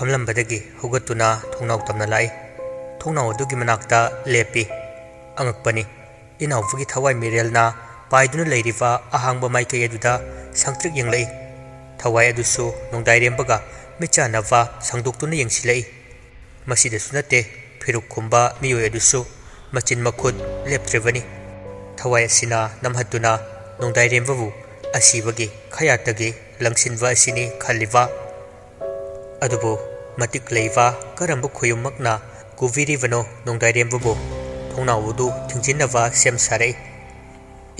ꯐꯝꯂꯝꯕꯗꯒꯤ ꯍꯧꯒꯠꯇꯨꯅ ꯊꯣꯡꯅꯥꯎ ꯇꯝꯅ ꯂꯥꯛꯏ ꯊꯣꯡꯅꯥꯎ ꯑꯗꯨꯒꯤ ꯃꯅꯥꯛꯇ ꯂꯦꯞꯄꯤ ꯑꯉꯛꯄꯅꯤ ꯏꯅꯥꯎꯕꯒꯤ ꯊꯋꯥꯏ ꯃꯤꯔꯦꯜꯅ ꯄꯥꯏꯗꯨꯅ ꯂꯩꯔꯤꯕ ꯑꯍꯥꯡꯕ ꯃꯥꯏꯀꯩ ꯑꯗꯨꯗ ꯁꯪꯇ꯭ꯔꯤꯛ ꯌꯦꯡꯂꯛꯏ ꯊꯋꯥꯏ ꯑꯗꯨꯁꯨ ꯅꯣꯡꯗꯥꯏꯔꯦꯝꯕꯒ ꯃꯤꯠꯆꯥꯟꯅꯕ ꯁꯪꯗꯣꯛꯇꯨꯅ ꯌꯦꯡꯁꯤꯜꯂꯛꯏ ꯃꯁꯤꯗꯁꯨ ꯅꯠꯇꯦ ꯐꯤꯔꯨꯛ ꯈꯨꯝꯕ ꯃꯤꯑꯣꯏ ꯑꯗꯨꯁꯨ ꯃꯆꯤꯟ ꯃꯈꯨꯠ ꯂꯦꯞꯇ꯭ꯔꯤꯕꯅꯤ ꯊꯋꯥꯏ ꯑꯁꯤꯅ ꯅꯝꯍꯠꯇꯨꯅ ꯅꯣꯡꯗꯥꯏꯔꯦꯝꯕꯕꯨ ꯑꯁꯤꯕꯒꯤ ꯈꯌꯥꯠꯇꯒꯤ ꯂꯪꯁꯤꯟꯕ ꯑꯁꯤꯅꯤ ꯈꯜꯂꯤꯕ ꯑꯗꯨꯕꯨ ꯃꯇꯤꯛ ꯂꯩꯕ ꯀꯔꯝꯕ ꯈꯨꯌꯨꯝꯃꯛꯅ ꯀꯨꯕꯤꯔꯤꯕꯅꯣ ꯅꯣꯡꯗꯥꯏꯔꯦꯝꯕꯕꯨ ꯊꯣꯡꯅꯥꯎ ꯑꯗꯨ ꯊꯤꯡꯖꯤꯟꯅꯕ ꯁꯦꯝ ꯁꯥꯔꯛꯏ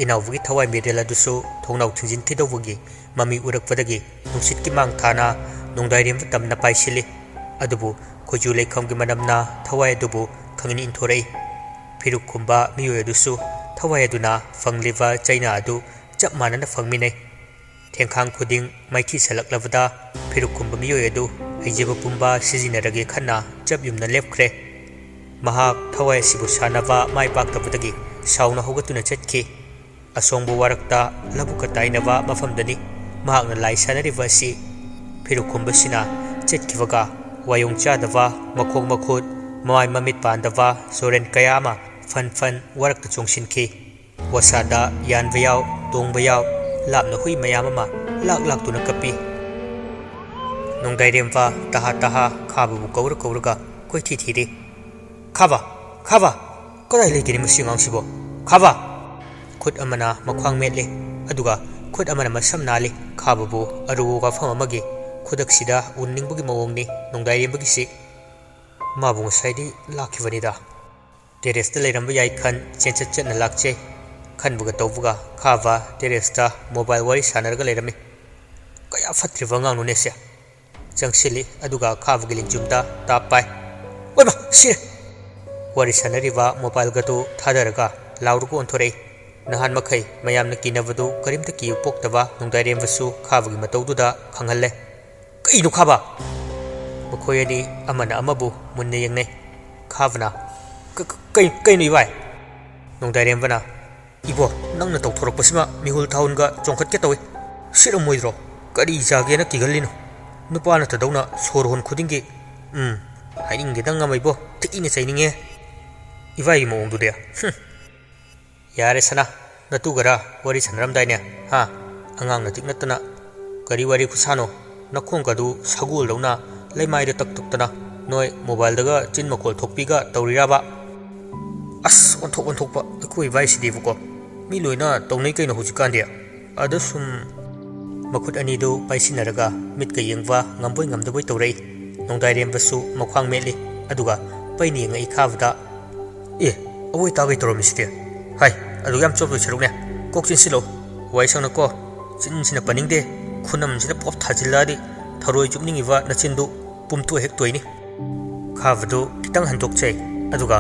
ꯏꯅꯥꯎꯕꯒꯤ ꯊꯋꯥꯏ ꯃꯤꯔꯦꯜ ꯑꯗꯨꯁꯨ ꯊꯣꯡꯅꯥꯎ ꯊꯤꯡꯖꯤꯟꯈꯤꯗꯧꯕꯒꯤ ꯃꯃꯤ ꯎꯔꯛꯄꯗꯒꯤ ꯅꯨꯡꯁꯤꯠꯀꯤ ꯃꯥꯡ ꯊꯥꯅ ꯅꯣꯡꯗꯥꯏꯔꯦꯝꯕ ꯇꯝꯅ ꯄꯥꯏꯁꯤꯜꯂꯤ ꯑꯗꯨꯕꯨ ꯈꯣꯏꯖꯨ ꯂꯩꯈꯝꯒꯤ ꯃꯅꯝꯅ ꯊꯋꯥꯏ ꯑꯗꯨꯕꯨ ꯈꯪꯏꯟ ꯏꯟꯊꯣꯔꯛꯏ ꯐꯤꯔꯨꯛ ꯈꯨꯝꯕ ꯃꯤꯑꯣꯏ ꯑꯗꯨꯁꯨ ꯊꯋꯥꯏ ꯑꯗꯨꯅ ꯐꯪꯂꯤꯕ ꯆꯩꯅꯥ ꯑꯗꯨ ꯆꯞ ꯃꯥꯟꯅꯅ ꯐꯪꯃꯤꯟꯅꯩ ꯊꯦꯡꯈꯥꯡ ꯈꯨꯗꯤꯡ ꯃꯥꯏꯊꯤ ꯁꯜꯂꯛꯂꯕꯗ ꯐꯤꯔꯨꯛ ꯈꯨꯝꯕ ꯃꯤꯑꯣꯏ ꯑꯗꯨ ꯍꯩꯖꯕ ꯄꯨꯝꯕ ꯁꯤꯖꯤꯟꯅꯔꯒꯦ ꯈꯟꯅ ꯆꯞ ꯌꯨꯝꯅ ꯂꯦꯞꯈ꯭ꯔꯦ ꯃꯍꯥꯛ ꯊꯋꯥꯏ ꯑꯁꯤꯕꯨ ꯁꯥꯟꯅꯕ ꯃꯥꯏ ꯄꯥꯛꯇꯕꯗꯒꯤ ꯁꯥꯎꯅ ꯍꯧꯒꯠꯇꯨꯅ ꯆꯠꯈꯤ ꯑꯁꯣꯡꯕ ꯋꯥꯔꯛꯇ ꯂꯕꯨꯛꯀ ꯇꯥꯏꯅꯕ ꯃꯐꯝꯗꯅꯤ ꯃꯍꯥꯛꯅ ꯂꯥꯏ ꯁꯥꯟꯅꯔꯤꯕ ꯑꯁꯤ ꯐꯤꯔꯨꯛ ꯈꯨꯝꯕꯁꯤꯅ ꯆꯠꯈꯤꯕꯒ ꯋꯥꯌꯣꯡ ꯆꯥꯗꯕ ꯃꯈꯣꯡ ꯃꯈꯨꯠ ꯃꯃꯥꯏ ꯃꯃꯤꯠ ꯄꯥꯟꯗꯕ ꯁꯣꯔꯦꯟ ꯀꯌꯥ ꯑꯃ ꯐꯟ ꯐꯟ ꯋꯥꯔꯛꯇ ꯆꯣꯡꯁꯤꯟꯈꯤ ꯋꯥꯁꯥꯗ ꯌꯥꯟꯕ ꯌꯥꯎ ꯇꯣꯡꯕ ꯌꯥꯎ ꯂꯥꯞꯅ ꯍꯨꯏ ꯃꯌꯥꯝ ꯑꯃ ꯂꯥꯛꯇꯨꯅ ꯀꯞꯄꯤ ꯅꯣꯡꯗꯥꯏꯔꯦꯝꯕ ꯇꯍꯥ ꯇꯍꯥ ꯈꯥꯕꯕꯨ ꯀꯧꯔꯒ ꯀꯣꯏꯊꯤ ꯊꯤꯔꯤ ꯈꯥꯕ ꯈꯥꯕ ꯀꯗꯥꯏ ꯂꯩꯒꯦ ꯃꯁꯤ ꯑꯉꯥꯡꯁꯤꯕꯣ ꯈꯥꯕ ꯈꯨꯠ ꯑꯃꯅ ꯃꯈ꯭ꯋꯥꯡ ꯃꯦꯠꯂꯤ ꯑꯗꯨꯒ ꯈꯨꯠ ꯑꯃꯅ ꯃꯁꯝ ꯅꯥꯜꯂꯤ ꯈꯥꯕꯕꯨ ꯑꯔꯨꯕ ꯋꯥꯐꯝ ꯑꯃꯒꯤ ꯈꯨꯗꯛꯁꯤꯗ ꯎꯅꯤꯡꯕꯒꯤ ꯃꯑꯣꯡꯅꯤ ꯅꯣꯡꯗꯥꯏꯔꯦꯝꯕꯒꯤꯁꯤ ꯃꯥꯕꯨ ꯉꯁꯥꯏꯗꯤ ꯂꯥꯛꯈꯤꯕꯅꯤꯗ ꯇꯦꯔꯦꯁꯇ ꯂꯩꯔꯝꯕ ꯌꯥꯏ ꯈꯟ ꯆꯦꯟꯆꯠ ꯆꯠꯅ ꯂꯥꯛꯆꯩ ꯈꯟꯕꯒ ꯇꯧꯕꯒ ꯈꯥꯕ ꯇꯦꯔꯦꯁꯇ ꯃꯣꯕꯥꯏꯜ ꯋꯥꯔꯤ ꯁꯥꯟꯅꯔꯒ ꯂꯩꯔꯝꯃꯤ ꯀꯌꯥ ꯐꯠꯇ꯭ꯔꯤꯕ ꯑꯉꯥꯡꯅꯣꯅꯦꯁꯦ ꯆꯪꯁꯤꯜꯂꯤ ꯑꯗꯨꯒ ꯈꯥꯕꯒꯤ ꯂꯤꯡꯖꯨꯝꯗ ꯇꯥꯞ ꯄꯥꯏ ꯑꯣꯏꯃ ꯁꯤꯔꯦ ꯋꯥꯔꯤ ꯁꯥꯟꯅꯔꯤꯕ ꯃꯣꯕꯥꯏꯜꯒꯗꯨ ꯊꯥꯗꯔꯒ ꯂꯥꯎꯔꯒ ꯑꯣꯟꯊꯣꯔꯛꯏ ꯅꯍꯥꯟ ꯃꯈꯩ ꯃꯌꯥꯝꯅ ꯀꯤꯅꯕꯗꯨ ꯀꯔꯤꯝꯇ ꯀꯤꯕ ꯄꯣꯛꯇꯕ ꯅꯣꯡꯗꯥꯏꯔꯦꯝꯕꯁꯨ ꯈꯥꯕꯒꯤ ꯃꯇꯧꯗꯨꯗ ꯈꯪꯍꯜꯂꯦ ꯀꯩꯅꯣ ꯈꯥꯕ ꯃꯈꯣꯏ ꯑꯅꯤ ꯑꯃꯅ ꯑꯃꯕꯨ ꯃꯨꯟꯅ ꯌꯦꯡꯅꯩ ꯈꯥꯕꯅ ꯀꯩꯅꯣ ꯏꯕꯥꯏ ꯅꯣꯡꯗꯥꯏꯔꯦꯝꯕꯅ 이보 ꯅꯪꯅ ꯇꯧꯊꯣꯔꯛꯄꯁꯤꯃ ꯃꯤꯍꯨꯜ ꯊꯥꯎꯟꯒ ꯆꯣꯡꯈꯠꯀꯦ ꯇꯧꯏ ꯁꯤꯔꯝꯃꯣꯏꯗ꯭ꯔꯣ ꯀꯔꯤ ꯆꯥꯒꯦꯅ ꯀꯤꯒꯜꯂꯤꯅꯣ ꯅꯨꯄꯥ ꯅꯠꯇꯗꯧꯅ ꯁꯣꯔ ꯍꯣꯟ ꯈꯨꯗꯤꯡꯒꯤ ꯍꯥꯏꯅꯤꯡꯗꯦꯗ ꯉꯝꯃ ꯏꯕꯣ ꯊꯤꯅ ꯆꯩꯅꯤꯡꯉꯦ ꯏꯕꯥꯏꯒꯤ ꯃꯑꯣꯡꯗꯨꯗꯤ ꯌꯥꯔꯦ ꯁꯅꯥ ꯅꯇꯨꯒꯔ ꯋꯥꯔꯤ ꯁꯥꯟꯅꯔꯝꯗꯥꯏꯅꯦ ꯍꯥ ꯑꯉꯥꯡ ꯅꯇꯤꯛ ꯅꯠꯇꯅ ꯀꯔꯤ ꯋꯥꯔꯤ ꯈꯨꯁꯥꯅꯣ ꯅꯈꯣꯡꯒꯗꯨ ꯁꯒꯣꯜꯗꯧꯅ ꯂꯩꯃꯥꯏꯗ ꯇꯛꯇꯅ ꯅꯣꯏ ꯃꯣꯕꯥꯏꯜꯗꯒ ꯆꯤꯟ ꯃꯈꯣꯜ ꯊꯣꯛꯄꯤꯒ ꯇꯧꯔꯤꯔꯕ ꯑꯁ ꯑꯣꯟꯊꯣꯛꯄ ꯑꯩꯈꯣꯏ ꯏꯕꯥꯏꯁꯤꯗꯤꯕꯀꯣ ꯃꯤ ꯂꯣꯏꯅ ꯇꯧꯅꯩ ꯀꯩꯅꯣ ꯍꯧꯖꯤꯛꯀꯥꯟꯗꯤ ꯑꯗ ꯁꯨꯝ ꯃꯈꯨꯠ ꯑꯅꯤꯗꯨ ꯄꯥꯏꯁꯤꯟꯅꯔꯒ ꯃꯤꯠꯀ ꯌꯦꯡꯕ ꯉꯝꯕꯣꯏ ꯉꯝꯗꯕꯣꯏ ꯇꯧꯔꯛꯏ ꯅꯣꯡꯗꯥꯏꯔꯦꯝꯕꯁꯨ ꯃꯈ꯭ꯋꯥꯡ ꯃꯦꯠꯂꯤ ꯑꯗꯨꯒ ꯄꯩꯅ ꯌꯦꯡꯉꯛꯏ ꯈꯥꯕꯗ ꯑꯋꯣꯏ ꯇꯥꯒꯩ ꯇꯧꯔꯝꯃꯤꯁꯤꯗꯤ ꯍꯥꯏ ꯑꯗꯨ ꯌꯥꯝ ꯆꯣꯞꯇꯣꯏ ꯁꯔꯨꯛꯅꯦ ꯀꯣꯛ ꯆꯤꯟꯁꯤꯜꯂꯣ ꯋꯥꯏ ꯁꯪꯅꯀꯣ ꯆꯤꯟꯁꯤꯅ ꯄꯟꯅꯤꯡꯗꯦ ꯈꯨꯅꯝꯁꯤꯅ ꯄꯣꯞ ꯊꯥꯖꯤꯜꯂꯛꯑꯗꯤ ꯊꯔꯣꯏ ꯆꯨꯞꯅꯤꯡꯉꯤꯕ ꯅꯆꯤꯟꯗꯨ ꯄꯨꯝꯇꯣꯛ ꯍꯦꯛ ꯇꯣꯏꯅꯤ ꯈꯥꯕꯗꯨ ꯈꯤꯇꯪ ꯍꯟꯗꯣꯛꯆꯩ ꯑꯗꯨꯒ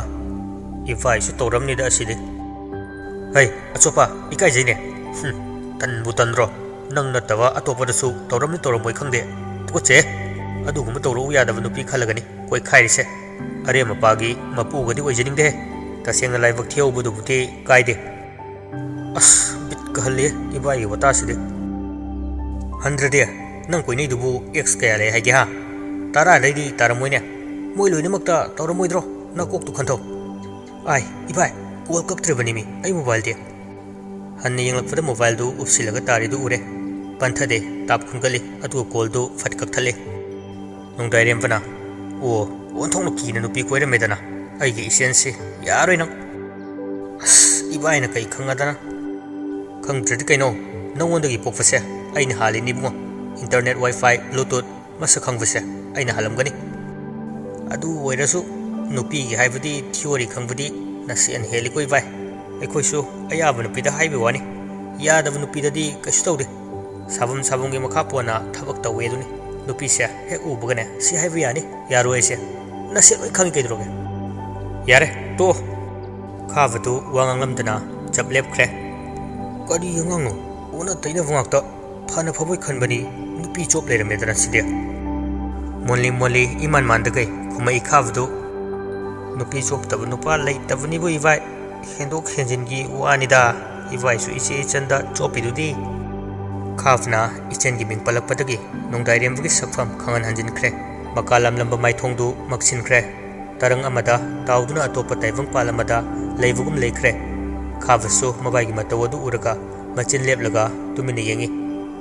ꯏꯕꯥꯏꯁꯨ ꯇꯧꯔꯝꯅꯤꯗ ꯑꯁꯤꯗꯤ ꯍꯩ ꯑꯆꯣꯞꯄ ꯏꯀꯥꯏꯖꯩꯅꯦ ꯇꯟꯕꯨ ꯇꯟꯗ꯭ꯔꯣ ꯅꯪ ꯅꯠꯇꯕ ꯑꯇꯣꯞꯄꯗꯁꯨ ꯇꯧꯔꯝꯃꯣꯏ ꯈꯪꯗꯦ ꯇꯨꯀꯠꯆꯩ ꯑꯗꯨꯒꯨꯝꯕ ꯇꯧꯔꯛꯎ ꯌꯥꯗꯕ ꯅꯨꯄꯤ ꯈꯜꯂꯒꯅꯤ ꯀꯣꯏ ꯈꯥꯏꯔꯤꯁꯦ ꯑꯔꯦꯝ ꯃꯄꯥꯒꯤ ꯃꯄꯨꯒꯗꯤ ꯑꯣꯏꯖꯅꯤꯡꯗꯦ ꯇꯁꯦꯡꯅ ꯂꯥꯏꯕꯛ ꯊꯤꯍꯧꯕꯗꯨꯕꯨꯗꯤ ꯀꯥꯏꯗꯦ ꯑꯁ ꯕꯤꯠꯀ ꯍꯜꯂꯤ ꯏꯕꯥꯏꯒꯤ ꯋꯥꯇꯥꯁꯤꯗꯤ ꯍꯟꯗ꯭ꯔꯗꯤ ꯅꯪ ꯀꯣꯏꯅꯩꯗꯨꯕꯨ ꯑꯦꯛꯁ ꯀꯌꯥ ꯂꯩ ꯍꯥꯏꯒꯦ ꯍꯥ 10ꯗꯩꯗꯤ ꯇꯥꯔꯝꯃꯣꯏꯅꯦ ꯃꯣꯏ ꯂꯣꯏꯅꯃꯛꯇ ꯇꯧꯔꯝꯃꯣꯏꯗ꯭ꯔꯣ ꯅꯀꯣꯛꯇꯨ ꯈꯟꯊꯧ ꯑꯥꯏ ꯏꯕꯥꯏ ꯀꯣꯜ ꯀꯛꯇ꯭ꯔꯤꯕꯅꯤꯃꯤ ꯑꯩ ꯃꯣꯕꯥꯏꯜꯗꯤ ꯍꯟꯅ ꯌꯦꯡꯂꯛꯄꯗ ꯃꯣꯕꯥꯏꯜꯗꯨ ꯎꯞꯁꯤꯜꯂꯒ ꯇꯥꯔꯤꯗꯨ ꯎꯔꯦ ꯄꯟꯊꯗꯦ ꯇꯥꯞ ꯈꯨꯟꯒꯠꯂꯤ ꯑꯗꯨꯒ ꯀꯣꯜꯗꯨ ꯐꯠ ꯀꯛꯊꯠꯂꯤ ꯅꯣꯡꯗꯥꯏꯔꯦꯝꯕꯅ ꯑꯣ ꯑꯣꯟꯊꯣꯛꯅ ꯀꯤꯅ ꯅꯨꯄꯤ ꯀꯣꯏꯔꯝꯃꯦꯗꯅ ꯑꯩꯒꯤ ꯏꯆꯦꯟꯁꯤ ꯌꯥꯔꯣꯏ ꯅꯪ ꯑꯁ ꯏꯕꯥꯏꯅ ꯀꯩ ꯈꯪꯉꯗꯅ ꯈꯪꯗ꯭ꯔꯗꯤ ꯀꯩꯅꯣ ꯅꯪꯉꯣꯟꯗꯒꯤ ꯄꯣꯛꯄꯁꯦ ꯑꯩꯅ ꯍꯥꯜꯂꯤꯅꯤ ꯏꯕꯨꯡꯉꯣ ꯏꯟꯇꯔꯅꯦꯠ ꯋꯥꯏꯐꯥꯏ ꯕ꯭ꯂꯨꯇꯨꯠ ꯃꯁꯛ ꯈꯪꯕꯁꯦ ꯑꯩꯅ ꯍꯥꯜꯂꯝꯒꯅꯤ ꯑꯗꯨ ꯑꯣꯏꯔꯁꯨ ꯅꯨꯄꯤꯒꯤ ꯍꯥꯏꯕꯗꯤ ꯊꯤꯑꯣꯔꯤ ꯈꯪꯕꯗꯤ ꯅꯁꯦꯟ ꯍꯦꯜꯂꯤꯀꯣ ꯏꯕꯥꯏ ꯑꯩꯈꯣꯏꯁꯨ ꯑꯌꯥꯕ ꯅꯨꯄꯤꯗ ꯍꯥꯏꯕ ꯋꯥꯅꯤ ꯌꯥꯗꯕ ꯅꯨꯄꯤꯗꯗꯤ ꯀꯩꯁꯨ ꯇꯧꯗꯦ ꯁꯥꯕꯝꯒꯤ ꯃꯈꯥ ꯄꯣꯟꯅ ꯊꯕꯛ ꯇꯧꯋꯦ ꯑꯗꯨꯅꯤ ꯅꯨꯄꯤꯁꯦ ꯍꯦꯛ ꯎꯕꯒꯅꯦ ꯁꯤ ꯍꯥꯏꯕ ꯌꯥꯅꯤ ꯌꯥꯔꯣꯏ ꯑꯩꯁꯦ ꯅꯁꯦꯟ ꯂꯣꯏ ꯈꯪꯉꯤ ꯀꯩꯗꯧꯔꯒꯦ ꯌꯥꯔꯦ ꯇꯣ ꯈꯥꯕꯗꯨ ꯋꯥ ꯉꯥꯡꯂꯝꯗꯅ ꯆꯞ ꯂꯦꯞꯈ꯭ꯔꯦ ꯀꯔꯤ ꯑꯉꯥꯡꯅꯣ ꯑꯣꯟꯅ ꯇꯩꯅꯕ ꯉꯥꯛꯇ ꯐꯅ ꯐꯕꯣꯏ ꯈꯟꯕꯅꯤ ꯅꯨꯄꯤ ꯆꯣꯞ ꯂꯩꯔꯝꯃꯦꯗꯅ ꯁꯤꯗꯤ ꯃꯣꯜꯂꯤ ꯏꯃꯥꯟ ꯃꯥꯟꯗꯒꯩ ꯈꯨꯝꯃꯛꯏ ꯈꯥꯕꯗꯨ ꯅꯨꯄꯤ ꯆꯣꯞꯇꯕ ꯅꯨꯄꯥ ꯂꯩꯇꯕꯅꯤꯕꯨ ꯏꯕꯥꯏ ꯍꯦꯟꯗꯣꯛ ꯍꯦꯟꯖꯤꯟꯒꯤ ꯋꯥꯅꯤꯗ ꯏꯕꯥꯏꯁꯨ ꯏꯆꯦ ꯏꯆꯟꯗ ꯆꯣꯞꯄꯤꯗꯨꯗꯤ ꯈꯥꯕꯅ ꯏꯆꯟꯒꯤ ꯃꯤꯡ ꯄꯜꯂꯛꯄꯗꯒꯤ ꯅꯣꯡꯗꯥꯏꯔꯦꯝꯕꯒꯤ ꯁꯛꯐꯝ ꯈꯪꯍꯟ ꯍꯟꯖꯤꯟꯈ꯭ꯔꯦ makalam lamba maithongdu maksinkhre tarang amada tauduna atopa taivang palamada leibugum leikhre khabasu mabai gi matawadu uraga machin leplaga tumini yengi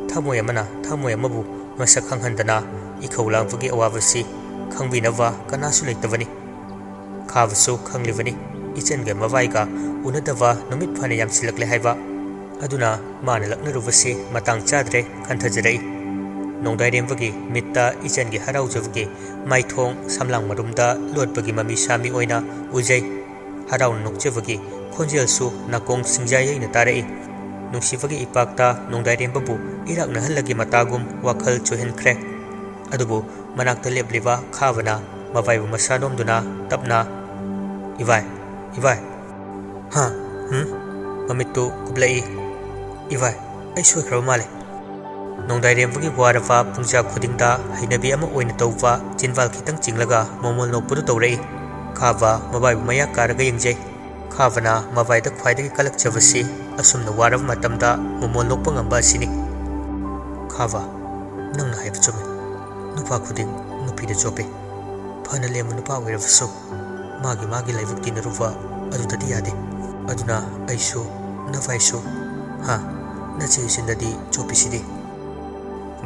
thamoy amana thamoy amabu masak khanghandana ikhawlangfugi awabasi khangbinawa kanasu leitabani khabasu khanglibani ichenga mabai ga unadava numit phane yamsilakle haiba aduna mana laknarubasi matang chadre khanthajrei nongdairembagi mitta ichengi haraujavgi maithong samlang marumda lotbagi mami sami oina ujai haraun nokchevagi khonjelsu nakong singjai na tarei nungsibagi ipakta nongdairembabu irakna halagi matagum wakhal chohenkhre adubu manakta lebliba khavana mabaibu masanomduna tapna ivai ha mamittu kublai ivai ai soikhra male nongdairembugi warava pungja khudingda hainabi ama oina tawwa jinwal khitang chinglaga momol nokpudu tawrei khaba mabaibu maya karaga yengjai khavana mabaida khwaidagi kalak chavasi asumna warava matamda momol nokpa ngamba sini khaba nangna haiba chume nupa khuding nupida chope phana lemu nupa oiravasu magi laibuk tinaruwa adudadi yade aduna aisu navaisu ha nache sindadi chopisidi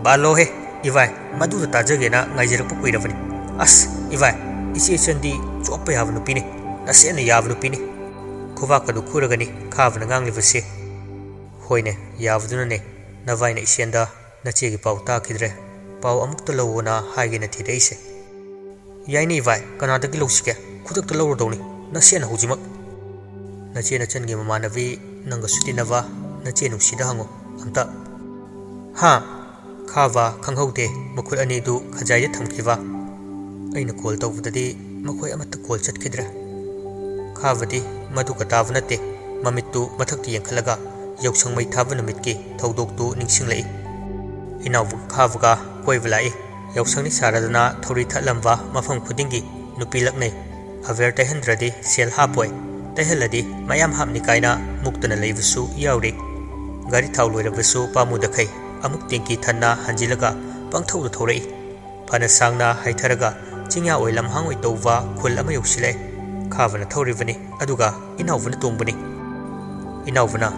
balo he ivai madu tajagena ngaijirakpu kuirabani as ivai ichi chandi chopa yavnu pini nasena yavnu pini khuwa kadu khuragani khavna nganglibase hoine yavduna ne navaina isienda nachegi pau ta khidre pau amukta lawona haigena thireise yaini ivai kanadagi lawsike khudakta lawrodoni nasena hujimak nachena changi mamanavi nanga sutinava nache nungsida hango amta ha khava khanghaude makhul ani du khajai thamkiwa aina call tawdadi makhoi amata call chatkidra khavadi madu katav nate mamittu mathakti yankhalaga yauchang mai thaba namitki thodok tu ningsinglei inaw khavga koiblai yausangni saradana thori thalamba mafam khudingi nupi laknei aver tahendradi sel hapoi taheladi mayam hapni kaina muktana leibusu yauri gari thawloirabusu pamudakhai amuk tingki thanna hanjilaga pangthau thorei phana sangna haitharaga chingya oilam hangoi tawwa khul ama yoksile khavana thoribani aduga inawvana tongbani inawvana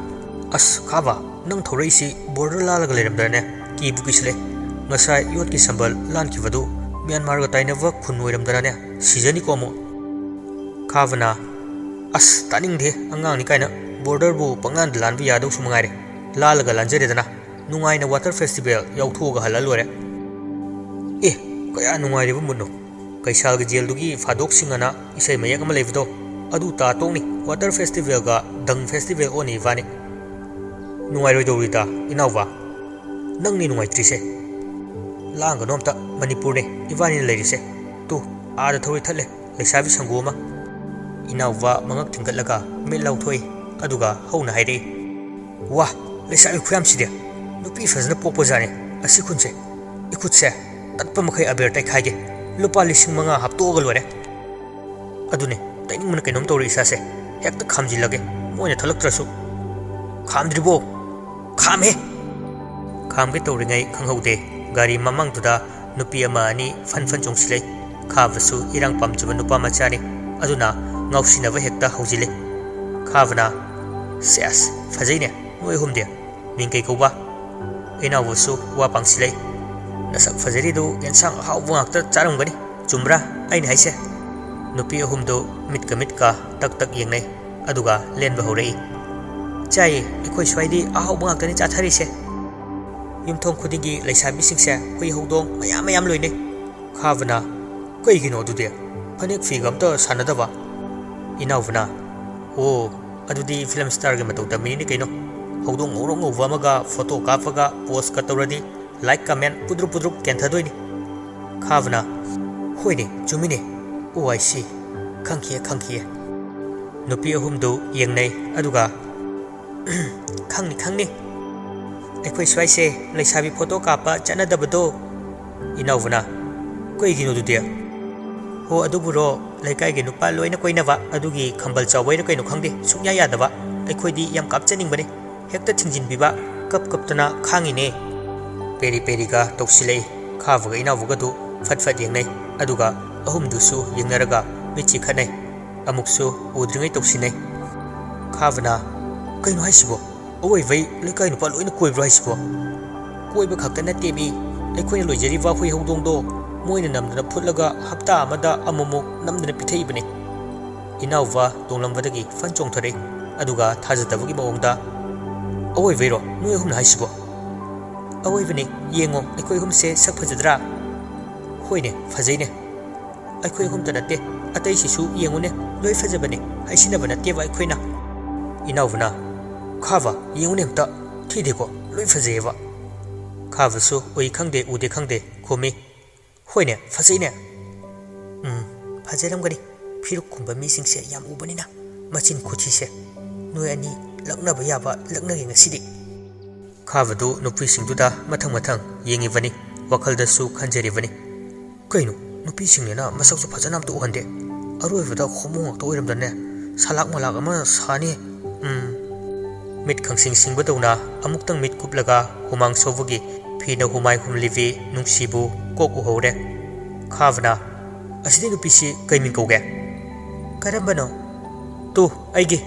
as khava nang thorei si border lalaga leramdane ki bukisle ngasai yot ki sambal lan ki wadu myanmar ga tainawa khun oiramdane sijani komo khavana as taning de angang ni kaina border bu pangan lan bi yadu sumangare lalaga lanjare dana nungaina water festival yauthoga halalore kaya nungai rebu munno kaisal ga jel dugi fadok singana isai mayak ama leibdo adu ta tongni water festival ga dang festival oni vani nungai roi dorita inawa nangni nungai trise langa nomta manipur ne ivani leirise tu ada thoi thale leisabi sangoma inawa mangak thingalaga me lauthoi aduga hauna haire wa leisabi khuyam side nupi fazna popozane asi khunche ikhutse tatpa makhai aber tai khaige lupa lising manga haptoga lore adune taining mun kainom tori isase hekta khamji lage moina thalaktrasu khamdribo khame khamge tori ngai khanghaude gari mamang tuda nupi ama ani fan chongsilei khabasu irang pamchuba nupa machani aduna ngausinaba hekta haujile khavana ses fajaine noi humde mingkai koba ina wusu wa pangsilei nasak fajari do ensang hawwa ngakta charangani chumra aina haise nupi ahumdo mitka tak yengnai aduga lenba horei chai ekhoi swaidi ahawwa ngakta ni chathari se yumthong khudigi leisabi singse hui hawdong mayam loine khavana koi gino dude phanek figam to sanadaba inawna o adudi film star ge matau ta mini kaino hawdong ngorong ngowamaga photo kapaga post ka tawradi like comment pudru kenthadoi ni khavna hoine chumine oic khangkhie nupi ahumdo yengnai aduga khangni ekhoi swaise leisabi photo kapa chana dabado inawna koi gino dude ho aduburo laikai ge nupa loina koinaba adugi khambal chawai na kaino khangde suknya yadaba ekhoi di yam kapchaning bane hekta thingjin biba kap tana khangine peri ga toksilei khawaga inawaga du फट फट येंगनै अदुगा अहुमदुसु येंगनरगा मिची खनै अमुकसु उद्रिङै तौसिनै खाबना कइनो हाइसिबो अवैबै लेकाइ नुपा लोइना कोइब्रो हाइसिबो कोइबा खक्ता नतेबी अखोइना लोइजरिबा हुइ हौदोंदो Moina नमदना फुटलगा हप्ता अमदा अममो नमदना पिथैबने इनाउवा तोंलमबदगी fun चोंथरे अदुगा थाजदबगी मओंगदा अवैबैरो नोइ Humna हाइसिबो अवैबने येंगो अखोइ हुमसे सक फजद्रा होइने फजैने अखोइ Humtah नते अतैसिसु येंगोने लोइ फजबने हाइसिनबा नतेबा अखोइना इनाउवना खाबा येंगोने हमता थिदेको लोइ फजेबा खाबसु ओइ खंदे उदे खंदे खोमी होइने फजैने फजरमगनी फिरुक कुंबा मीसिंगसे याम उबनिना मचिन खुचिसे नोइ अनि लक्नबा याबा लक्नगे ngasidi खाबदु नुपीसिंगदुदा मथंग मथंग येंगिबनी वखलदसु खंजरिबनी कइनु नुपीसिंगनेना मसकसु फजनाम तो उहंदे अरोइबदा खोमोंग तो ओइरमदने सालाक मलाक अमा सानी मिट खंसिंग सिंगबदौना अमुक्तंग मिट कुपलगा हुमांग सोबगी फिना हुमाय हुमलिबी नुंगसिबु कोक उहौरे खाबना असिदि नुपीसि कइमिं कौगे करंबनो तु आइगे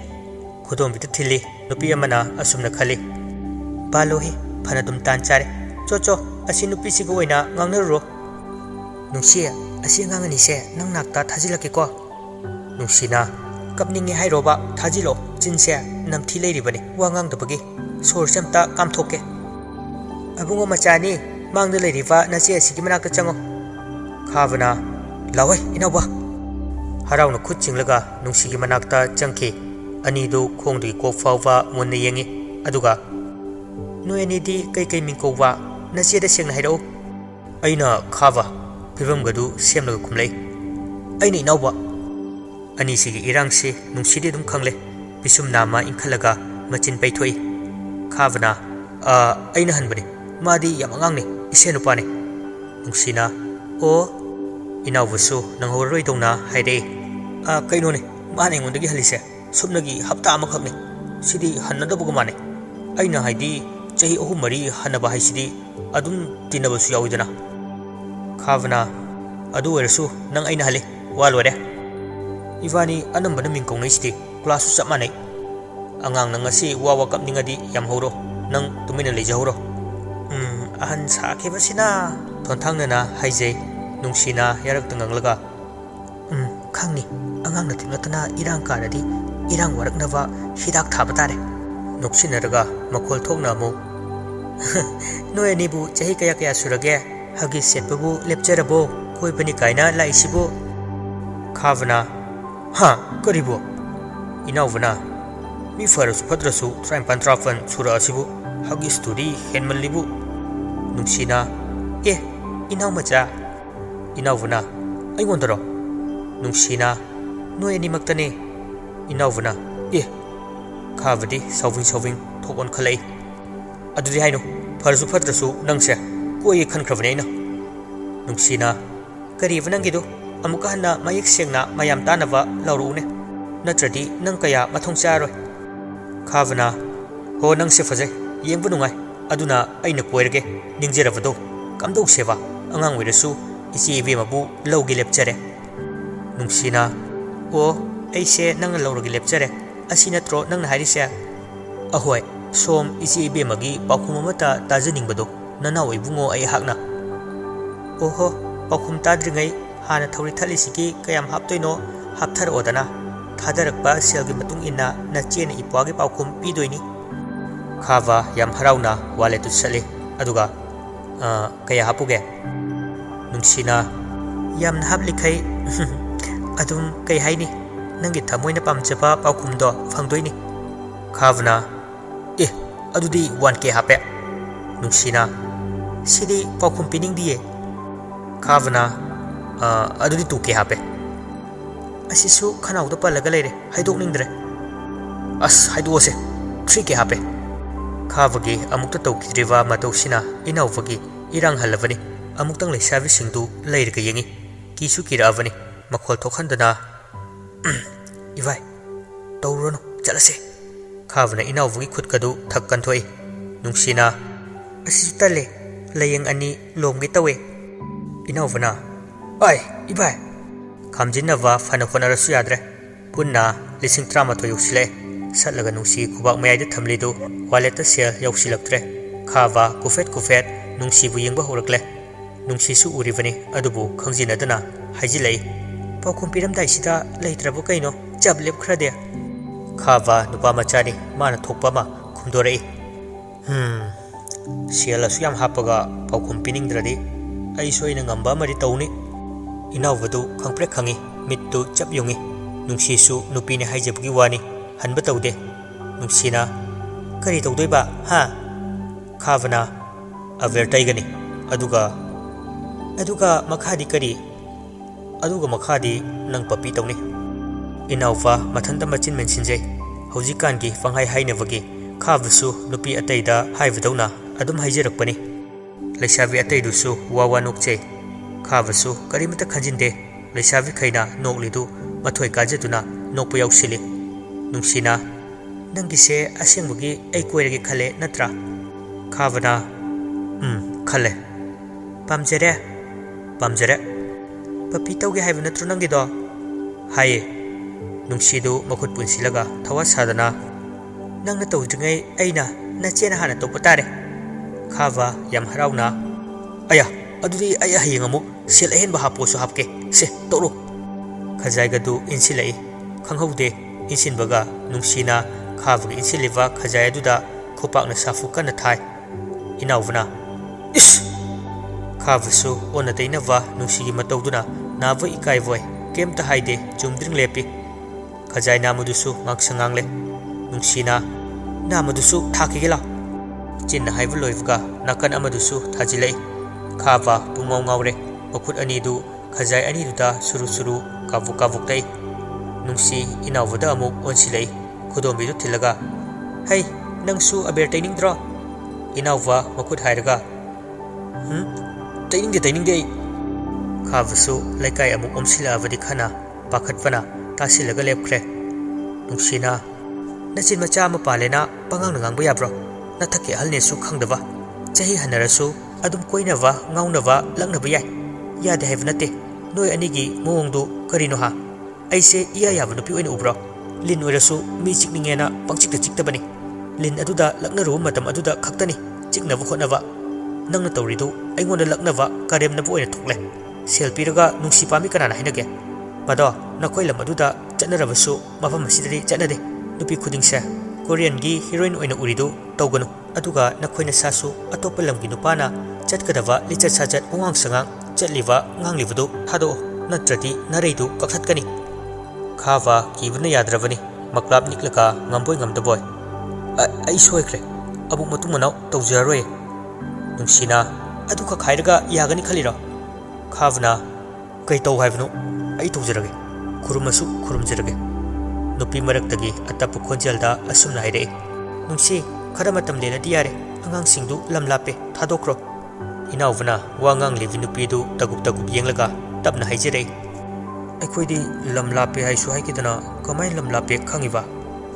खुदोंबित थिली नुपी अमना असुमना खली बालोहे फना दुम तान चारे चोचो असि नुपीसिगो ओइना ngangnaro नुंगसि असि nganganiसे नंग नाक्ता थाजिलकेको नुंगसिना कपनिंगे हाइरोबा थाजिलो चिनसे नमथि लेरिबने वांगांग दबगे सोर चमता कामथोके अबुंगो मचानी मांगद लेरिबा नचे असिगी मनाक चंगो खाबना लावै इनाबा हराउना खुद चिंगलगा नुंगसिगी मनाकता चंखे अनिदु खोंदुगी कोक फावबा मुन्ना येंगी अदुगा नोइ अनिदि कई मिंकौबा नचेदा सेंगना हाइरौ अइना खाबा फिबमगदु सेमलगा खुमलै अइना इनाउबा अनिसिगी इरांगसे नुंगसिदि दुम खंगले पिसुम नामा इंखलगा मचिन पैथोई खाबना अइना हनबने मादी याम अंगांगने इसे नुपाने नुंगसिना ओ इनाउबसु नंगहौररोइदौना हाइरे कइनोने माने ngondagi halise subnagi hapta amakakne sidi hannadabuga mane aina haidi chahi ahum mari hanaba haisidi adum tinabasu yawidana khavana adu werasu nang aina hale walware ivani anambana mingkongai sidi class su manai angang nang asi wawa kapningadi yam horo nang tumina lejahoro ahan sakhe basina thonthangna haije नुंगसिना यारक तंगंगलगा खंगनी अंगांग नथिंगतना इरांग कारदी इरांग वरकनबा हिदाक थाबा तारे नुक्सिनरगा मखोल थोकना मु नोय अनिबु चही कया कया सुरगे हगी सेटबु लेपचरबो कोइबनी काइना लाइसिबु खावना हा करिबो इनावना मी फरसु फद्रसु ट्राइम पंट्राफन सुरा असिबु हगी स्टोरी हेनमलिबु नुक्सिना ए इनाव मचा इनावना अइगोंदरो नुंगसिना नोइ अनिमक्तने इनावना ए खाबदि साविंग थोकन खलै अदुदि हाइनो फरसु फद्रसु नंगसे कोइ खनख्रबने ना नुंगसिना करिब नंगिदो अमुका हन्ना मयक सेंगना मयाम तानबा लौरुने नत्रदि नंग कया मथोंग चारोय खाबना हो नंगसे फजे येंबु नुंगाय अदुना अइना कोइरगे निंगजेरबदो कमदौ सेवा अंगांग ओइरसु इसी इबेमबु लौगे लेपचरे नुंगसिना ओ ऐसे नंग लौरगे लेपचरे असि नत्रो नंग हारिसे अहोय सोम इसी इबेमगी पाखुम अमता ताजनिंगबदो ननाव इबुंगो अइ हाकना ओहो पाखुम ताद्रिङै हाना थौरि थलिसिगी कयाम हाप्तोइनो हापथर ओदना थादरकबा सेलगी मतुंग इन्ना नचेना इपागे पाखुम पिदोइनी खाबा याम हराउना वाले तु सले अदुगा कया हापुगे नुंगसिना यामना हाबलिखै अदुम कई हाइनी नंगी थमोइना पामचबा पाखुमदो फंगदोइनी खाबना ए अदुदि 1K हापे नुंगसिना सिदि पाखुम पिनिंगदिए खाबना अदुदि 2K हापे असिसु खनाउदो पलगा लेरे हाइदोकनिंद्रे अस हाइदोसे 3K हापे खाबगी अमुक्ता तौकिद्रिवा मतौसिना इनाउवगी इरांग हलबनी अमुक्तंग लेसाबि सिंगदु लेरगा येंगी किसु किराबनी मखोल थोखंदना इवाई तौरोनो चलसे खाबना इनाउवगी खुदकदु थक्कन थोई नुंगसिना असिसु तले लेयंग अनि लोमगे तवे इनाउवना Ai, ibai. Kamjinava fana honarasu yadre. Punna lising trama to yoksile. Satlaga nungsi kubak mayai de thamlidu wallet sel yoksilaktre. Khava kufet nungsi bu yengba horakle. Nungsi su urivani adubu khangjinadana hajilai. Paukum piramdai sida leitrabu kaino jablep khrade. Khava nupa machani mana thokpa ma khumdorei. Siala su yam hapaga paukum piningdradi ai soina ngamba mari tawni. Inawadu khangpre khangi mittu chap yungi. Nungsi su nupine haijabgi wani hanba tawde. Nungsina kari tawdoiba ha. Khavana avertaigani aduga makhadi kari aduga makhadi nang papi tawni. Inawfa mathanda machin mensinjai haujikangi fanghai hainavagi khavasu nupi ataida haivadawna adum haijarakpani. Laisavi ataidusu wawa nokchei khavasu karimata khanjinde laisavi khaina noklidu mathoi kajaduna nokpa yausili. Nungsina nangise asengbugi ai koiragi khale natra. Khavana khale pamjare papi tawge haiba natru nangido haye. Nungsidu makhut punsilaga thawa sadana nangna tawjingai aina nachena hana topa tare. Khava yam harauna aya adudi aya hayeng amuk sel ahenba haposu hapke se toro. Khajaigadu insilai khanghaude insinbaga nungsina khavaga insiliva khajaiduda khopakna safu kana thai. Inawvana is khavasu ona dainava nungsigi matawduna nava ikai voi kemta haide chumdring lepi. Khajai namadusu ngaksangangle. Nungsina namadusu thakigela. Chinna haiva loivga nakan amadusu thajilai. Khava pungau ngaure makhut anidu khajai aniduda suru kavuk tai. Nungsi inawvada amuk onsilai khodombidu thilaga hai nangsu aber tainingdro. Inawva makhut hairaga tainingde. Khavasu laikai amuk omsila avadi khana pakhatpana tasilaga lepkhre. Nungsina nachin macha ama palena pangang ngangba yabro nathake halne su khangdaba chahi hanarasu adum koinava ngaunava langnaba yai yade haivnate noi anigi moongdu karino ha aise iya yabnu pi oina ubro lin oirasu mi chikningena pangchikta chiktabani lin aduda laknaru matam aduda khaktani chiknava khonava nangna tawridu aingonda laknava karemnabu oina thokle sel piraga nungsi pami kanana hinage mado nakoi lam aduda chatnarabasu mafam asidari chatnade nupi khudingse Korean gi heroine oina uridu tawganu aduga nakoina sasu atopa lamgi nupana chatkadava lichat sajat ungang sangang chatliva nganglivadu thado natrati nareidu kakhatkani. Khava kibna yadravani maklap niklaka ngamboi ngamdaboy ai soikre abu matung manau tawjaroi. Nungsina aduka khairaga yagani khalira. Khavana kai taw haibnu ai tawjarage khurumasu khurumjarage. Nupi maraktagi atapu khonjalda asumna haire nungsi khara matam lena diare angang singdu lamlape thadokro. Inawvana wangang levi nupidu taguk yenglaga tapna haijere aikhoidi lamlape haisu haikidana kamai lamlape khangiba.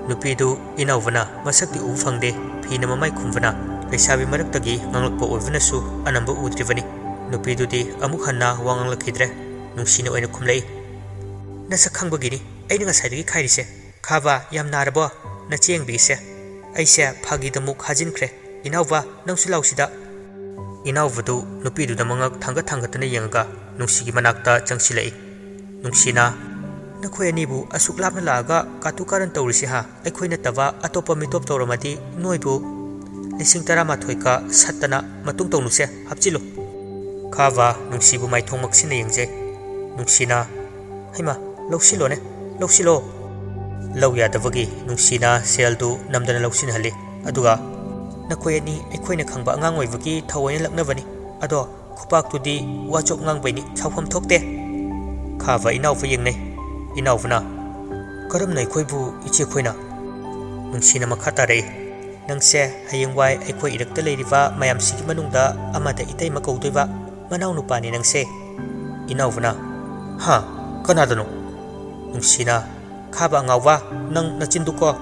Nupidu inawvana masakti u phangde phina mamai khumvana leisabi maraktagi nganglakpa oivanasu anamba udrivani. Nupidudi amuk hanna wangang lakhidre nungsina oina khumlei nasak khangbagini aina ngasaidagi kharise. Khava yam narabo na chengbise aise phagidamuk hajinkre. Inawva nangsu lausida. Inawvadu nupidu damangak thangatana yengaga nungsigi manakta changsilai. Nungsina nakhoi anibu asuk lapna laaga katukaran tawrisi ha aikhoina tava atopa mitop tawramadi noibu lising 13 ka satana matung tawnuse hapchilu. Khava nungsibu maithong maksina yengje. Nungsina haima lausilo lau yadavagi nungsina seldu namdana lausin hali aduga nakhoi ani aikhoina khangba angang oibagi thawoina laknavani ado khupak tudi wachok ngangbaini chawpham thokte. Khava inawfa yengnei. Inawvana karamna aikhoibu iche khoina. Nungsina makhatare nangse hayengwai aikhoi irakta leiriba mayamsigi manungda amada itei makaudoiba manau nupani nangse. Inawvana ha kanadano. Nungsina khaba ngawwa nang nachinduko.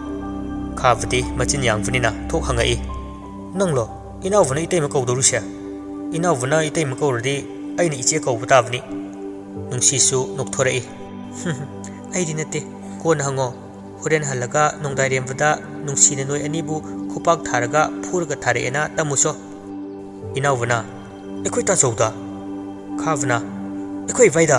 Khavadi machin yangfunina thok hangai nanglo inawvana itei makaudorusia. Inawvana itei makauradi aina iche kaubutavani. ꯅꯨꯡꯁꯤꯁꯨ ꯅꯣꯛꯊꯣꯔꯛꯏ ꯑꯩꯗꯤ ꯅꯠꯇꯦ ꯀꯣꯟꯅ ꯍꯪꯉꯣ ꯍꯣꯔꯦꯟ ꯍꯜꯂꯒ ꯅꯣꯡꯗꯥꯏꯔꯦꯝꯕꯗ ꯅꯨꯡꯁꯤꯅ ꯅꯣꯏ ꯑꯅꯤꯕꯨ ꯈꯨꯄꯥꯛ ꯊꯥꯔꯒ ꯐꯨꯔꯒ ꯊꯥꯔꯛꯑꯦꯅ ꯇꯝꯃꯨꯁꯣ ꯏꯅꯥꯎꯕꯅ ꯑꯩꯈꯣꯏ ꯇꯥꯆꯧꯗ ꯈꯥꯕꯅ ꯑꯩꯈꯣꯏ ꯏꯚꯥꯏꯗ